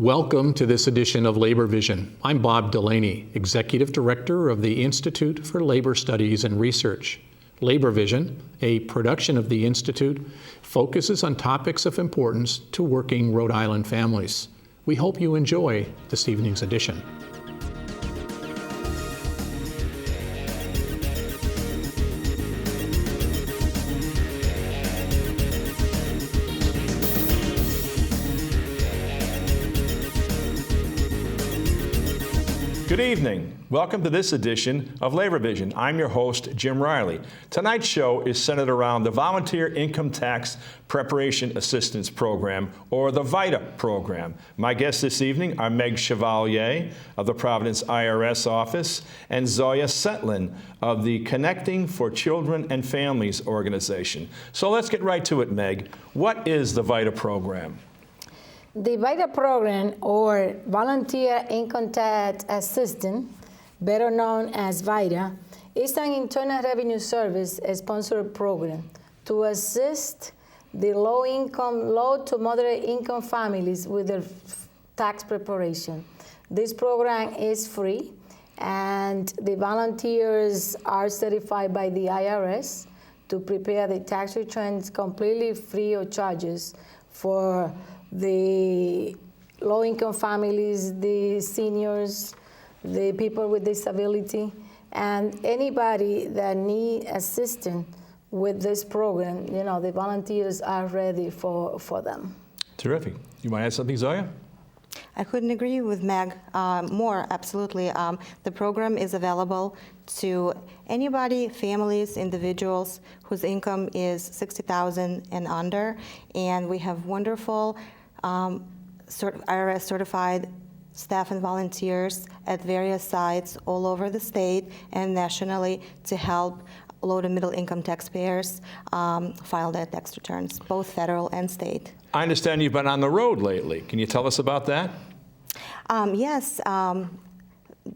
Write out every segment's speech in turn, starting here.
Welcome to this edition of Labor Vision. I'm Bob Delaney, Executive Director of the Institute for Labor Studies and Research. Labor Vision, a production of the Institute, focuses on topics of importance to working Rhode Island families. We hope you enjoy this evening's edition. Good evening. Welcome to this edition of Labor Vision. I'm your host, Jim Riley. Tonight's show is centered around the Volunteer Income Tax Preparation Assistance Program, or the VITA program. My guests this evening are Meg Chevalier of the Providence IRS office and Zoya Setlin of the Connecting for Children and Families organization. So let's get right to it, Meg. What is the VITA program? The VITA program, or Volunteer Income Tax Assistance, better known as VITA, is an Internal Revenue Service sponsored program to assist the low to moderate income families with their tax preparation. This program is free, and the volunteers are certified by the IRS to prepare the tax returns completely free of charges for the low-income families, the seniors, the people with disability, and anybody that need assistance with this program. You know, the volunteers are ready for them. Terrific. You want to add something, Zoya? I couldn't agree with Meg more, absolutely. The program is available to anybody, families, individuals whose income is $60,000 and under, and we have wonderful IRS certified staff and volunteers at various sites all over the state and nationally to help low to middle income taxpayers file their tax returns, both federal and state. I understand you've been on the road lately. Can you tell us about that? Yes.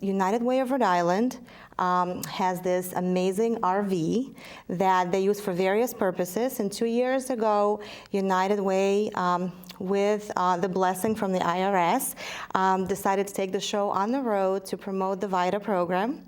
United Way of Rhode Island has this amazing RV that they use for various purposes. And 2 years ago, United Way, with the blessing from the IRS, decided to take the show on the road to promote the VITA program.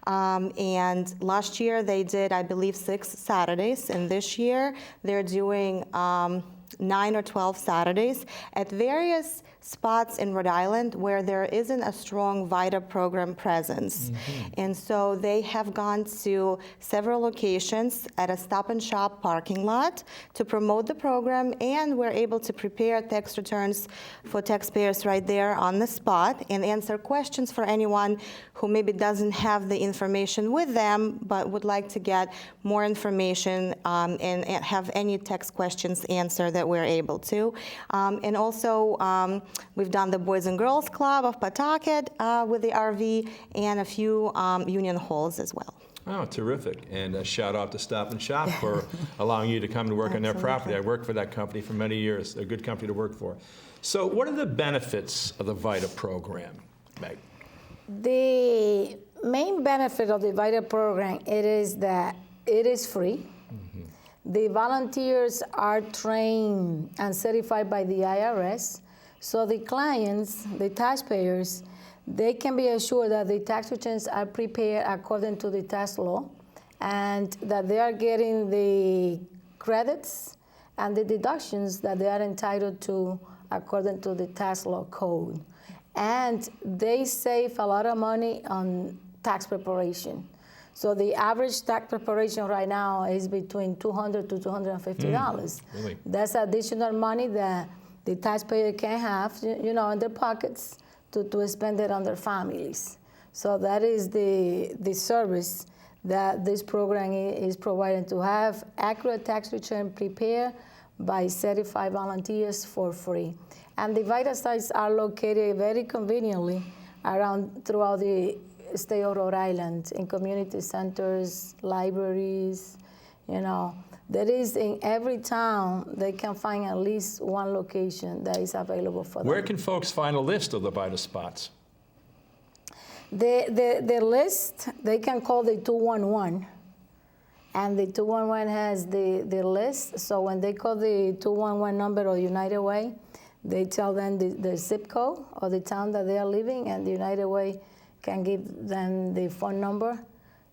And last year they did, I believe, 6 Saturdays, and this year they're doing 9 or 12 Saturdays at various spots in Rhode Island where there isn't a strong VITA program presence. Mm-hmm. And so they have gone to several locations at a Stop and Shop parking lot to promote the program, and we're able to prepare tax returns for taxpayers right there on the spot and answer questions for anyone who maybe doesn't have the information with them but would like to get more information and have any tax questions answered that we're able to. And also, we've done the Boys and Girls Club of Pawtucket with the RV and a few union halls as well. Oh, terrific. And a shout out to Stop and Shop for allowing you to come to work on their property. I worked for that company for many years, a good company to work for. So what are the benefits of the VITA program, Meg? The main benefit of the VITA program is that it is free. Mm-hmm. The volunteers are trained and certified by the IRS. So the clients, the taxpayers, they can be assured that the tax returns are prepared according to the tax law and that they are getting the credits and the deductions that they are entitled to according to the tax law code. And they save a lot of money on tax preparation. So the average tax preparation right now is between $200 to $250. Really? That's additional money that the taxpayer can have, you know, in their pockets to spend it on their families. So that is the service that this program is providing, to have accurate tax return prepared by certified volunteers for free. And the VITA sites are located very conveniently throughout the state of Rhode Island, in community centers, libraries, you know. There is, in every town, they can find at least one location that is available for them. Where can folks find a list of the VITA spots? The list, they can call the 211, and the 211 has the list. So when they call the 211 number of United Way, They tell them the zip code or the town that they are living, and the United Way can give them the phone number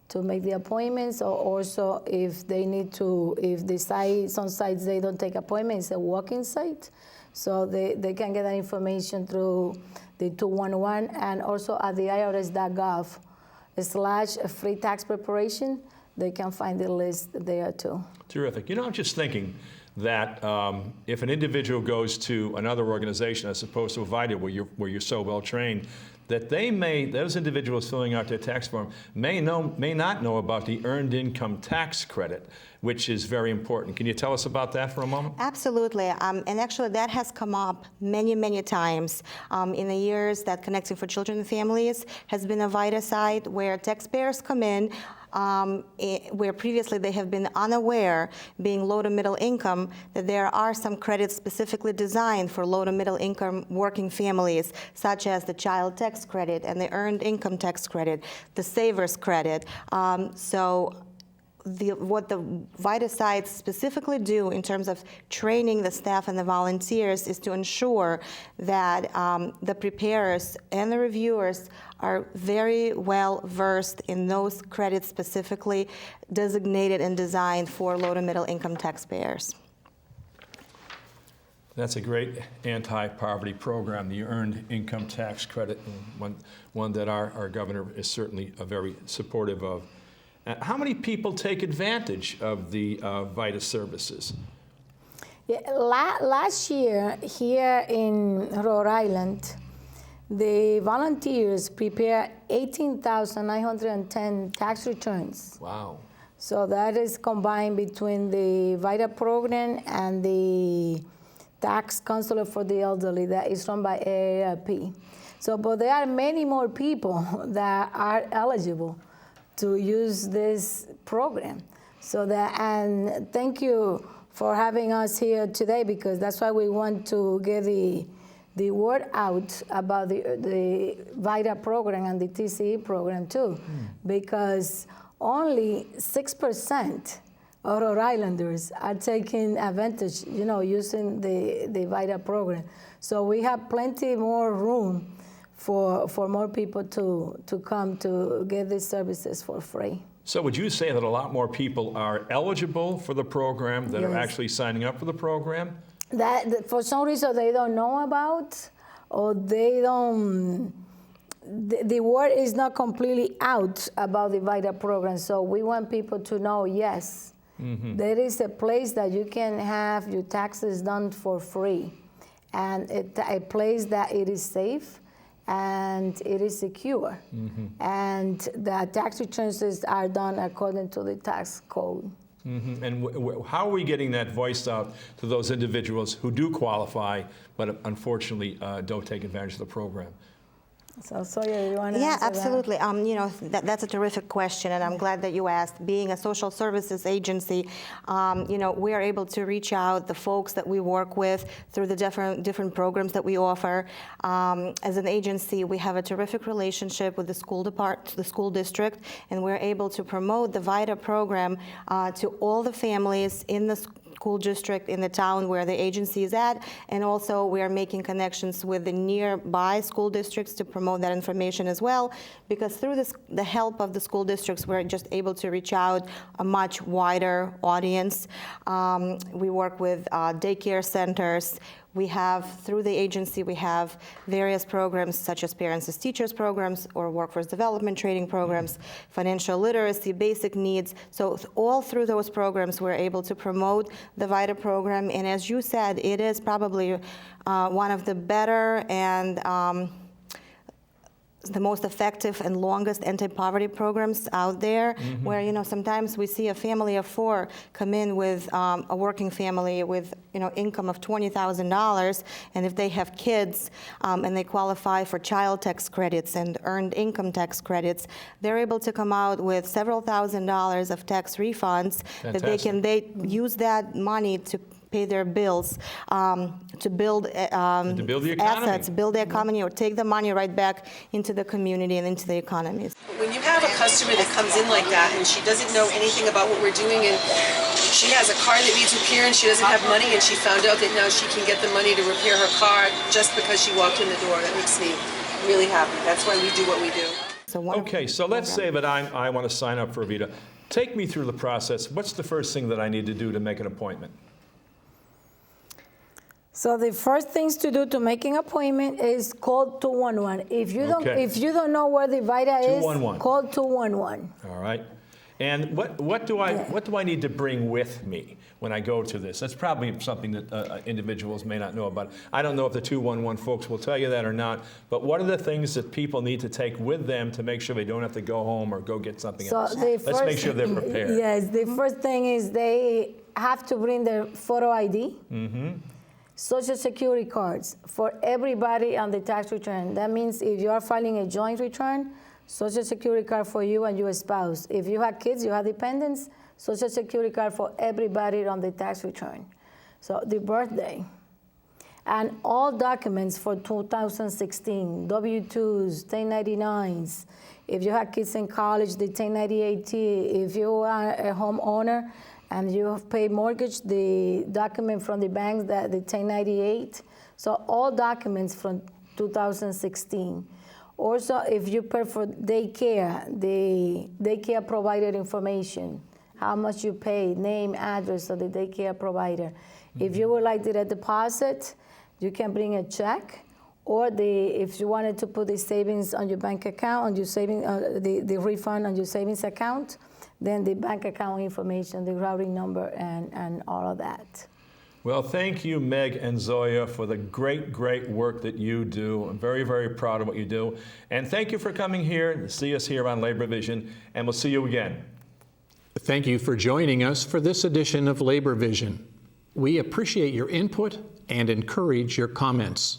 to make the appointments, or also if they need to, if the site, some sites they don't take appointments, it's a walk-in site. So they can get that information through the 211 and also at the irs.gov/free tax preparation. They can find the list there too. Terrific. You know, I'm just thinking that if an individual goes to another organization as opposed to a VITA where you're so well trained, that those individuals filling out their tax form may not know about the earned income tax credit, which is very important. Can you tell us about that for a moment? Absolutely, and actually that has come up many, many times in the years that Connecting for Children and Families has been a VITA site where taxpayers come in where previously they have been unaware, being low to middle income, that there are some credits specifically designed for low to middle income working families, such as the child tax credit and the earned income tax credit, the savers credit. What the VITA sites specifically do in terms of training the staff and the volunteers is to ensure that the preparers and the reviewers are very well versed in those credits specifically designated and designed for low to middle income taxpayers. That's a great anti-poverty program, the Earned Income Tax Credit, and one that our governor is certainly very supportive of. How many people take advantage of the VITA services? Yeah, last year here in Rhode Island, the volunteers prepared 18,910 tax returns. Wow. So that is combined between the VITA program and the tax counselor for the elderly that is run by AARP. So, but there are many more people that are eligible to use this program. So that, and thank you for having us here today, because that's why we want to get the word out about the VITA program and the TCE program too, because only 6% of Rhode Islanders are taking advantage, using the VITA program. So we have plenty more room for more people to come to get these services for free. So would you say that a lot more people are eligible for the program that are actually signing up for the program? That for some reason they don't know about, or they don't, the word is not completely out about the VITA program. So we want people to know, yes, there is a place that you can have your taxes done for free, and a place that it is safe and it is secure, and the tax returns are done according to the tax code. And how are we getting that voice out to those individuals who do qualify, but unfortunately don't take advantage of the program? So, Sawyer, you want to Yeah, answer absolutely. That's a terrific question, and I'm glad that you asked. Being a social services agency, we are able to reach out the folks that we work with through the different programs that we offer. As an agency, we have a terrific relationship with the school district, and we're able to promote the VITA program to all the families in the school district in the town where the agency is at, and also we are making connections with the nearby school districts to promote that information as well, because through the help of the school districts, we're just able to reach out a much wider audience. We work with daycare centers. We have, through the agency, we have various programs such as Parents as Teachers programs or workforce development training programs, financial literacy, basic needs. So all through those programs, we're able to promote the VITA program. And as you said, it is probably one of the better and the most effective and longest anti-poverty programs out there, where sometimes we see a family of 4 come in with a working family with income of $20,000, and if they have kids and they qualify for child tax credits and earned income tax credits, they're able to come out with several $1,000s of tax refunds. Fantastic. that they use that money to pay their bills, to build the economy. assets, build the economy, or take the money right back into the community and into the economies. When you have a customer that comes in like that and she doesn't know anything about what we're doing, and she has a car that needs repair and she doesn't have money, and she found out that now she can get the money to repair her car just because she walked in the door. That makes me really happy. That's why we do what we do. Okay, so let's say that I want to sign up for Avita. Take me through the process. What's the first thing that I need to do to make an appointment? So the first things to do to make an appointment is call 211. If you Okay. don't know where the Vita is, 211. call 211. All right. And what do I need to bring with me when I go to this? That's probably something that individuals may not know about. I don't know if the 211 folks will tell you that or not, but what are the things that people need to take with them to make sure they don't have to go home or go get something else? Let's make sure they're prepared. Yes, the first thing is they have to bring their photo ID, Social Security cards for everybody on the tax return. That means if you are filing a joint return, Social Security card for you and your spouse. If you have kids, you have dependents, Social Security card for everybody on the tax return. So the birthday. And all documents for 2016, W-2s, 1099s. If you have kids in college, the 1098-T. If you are a homeowner and you have paid mortgage, the document from the bank, the 1098. So all documents from 2016. Also, if you pay for daycare, the daycare provider information, how much you pay, name, address of the daycare provider. If you would like a deposit, you can bring a check, or if you wanted to put the savings on your bank account, on your the refund on your savings account, then the bank account information, the routing number, and all of that. Well, thank you, Meg and Zoya, for the great, great work that you do. I'm very, very proud of what you do. And thank you for coming here to see us here on Labor Vision, and we'll see you again. Thank you for joining us for this edition of Labor Vision. We appreciate your input and encourage your comments.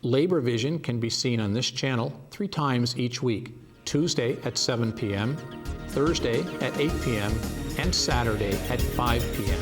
Labor Vision can be seen on this channel 3 times each week: Tuesday at 7 p.m., Thursday at 8 p.m., and Saturday at 5 p.m.